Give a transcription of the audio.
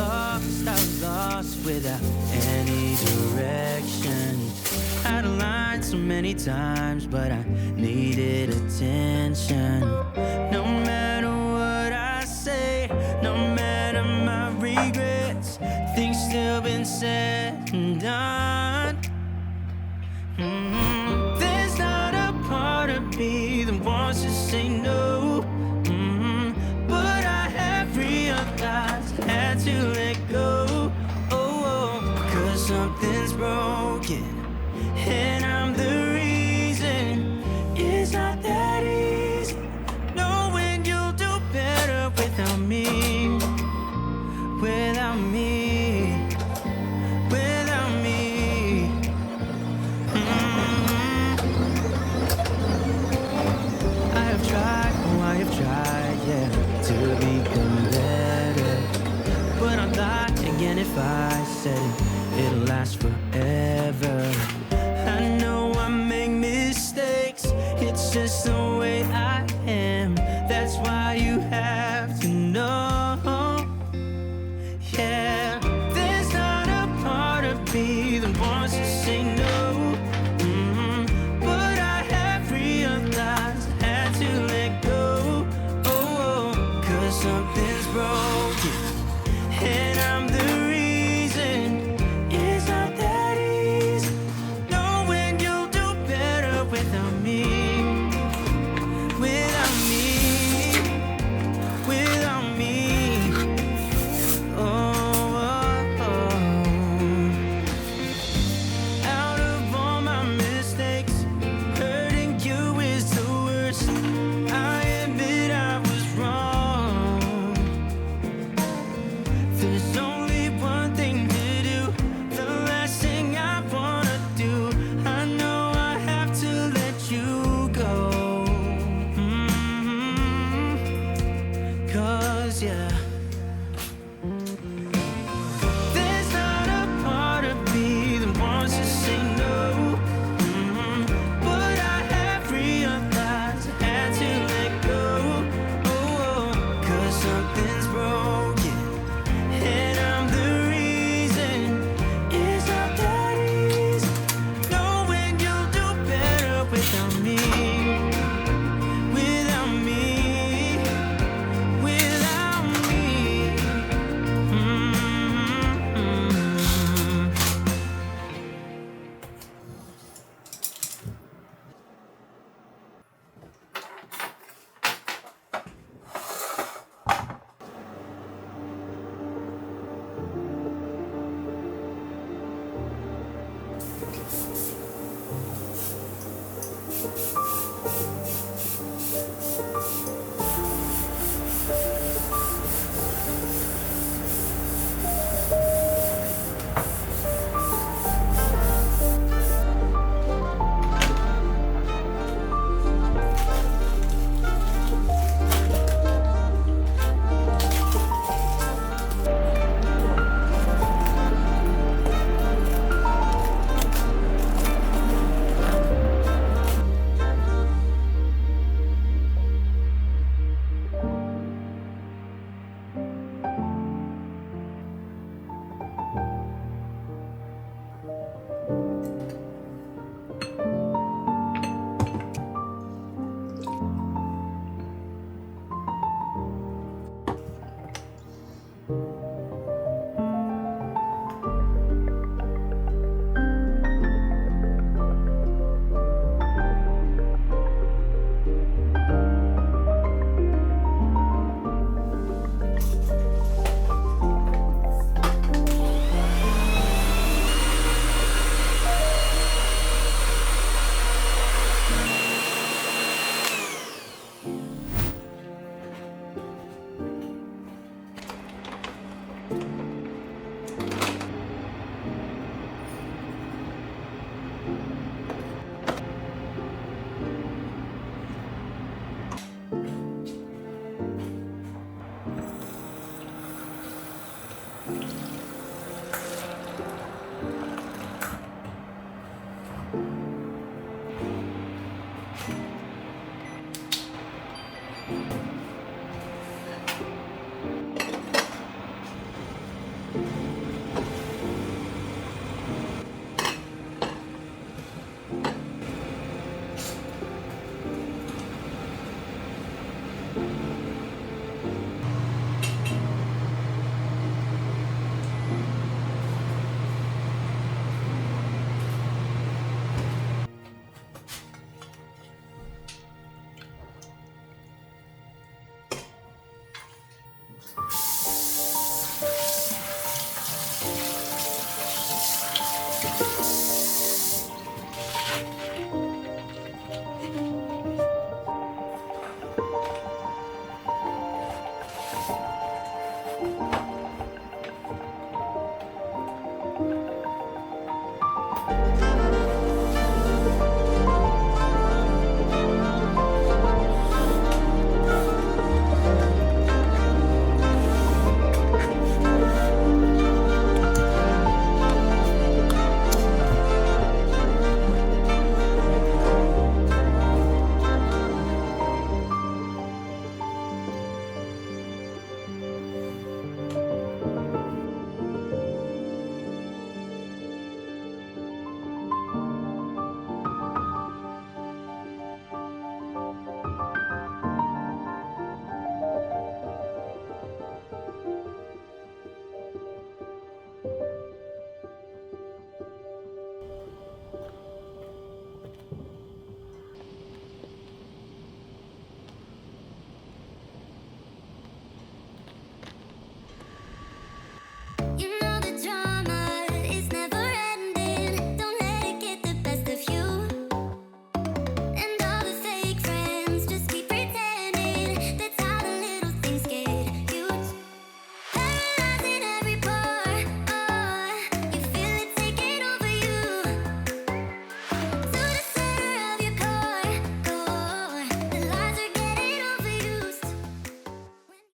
I was lost without any direction. Out of line so many times, but I needed attention. No matter what I say, no matter my regrets, things still been said and done. There's not a part of me that wants to say no, but I have realized I had to let go. Cause something's broken and I'm the reason. It's not that easy knowing you'll do better without me, without me, without me. I have tried, oh I have tried, yeah, to become better, but I'd lie again if I said it'll last forever. I know I make mistakes, it's just the way I am. That's why you have to know. Yeah, there's not a part of me that wants to say no, but I have realized I had to let go. Cause something's broken and I'm the reason. It's not that easy knowing you'll do better without me, without me, without me. Out of all my mistakes, hurting you is the worst. I admit I was wrong. There's only one thing to do, the last thing I wanna do. I know I have to let you go. Cause yeah, there's not a part of me that wants to say no, but I have realized I had to let go. Cause something's broken and I'm the reason. It's not that easy knowing you'll do better without me, without me, without me.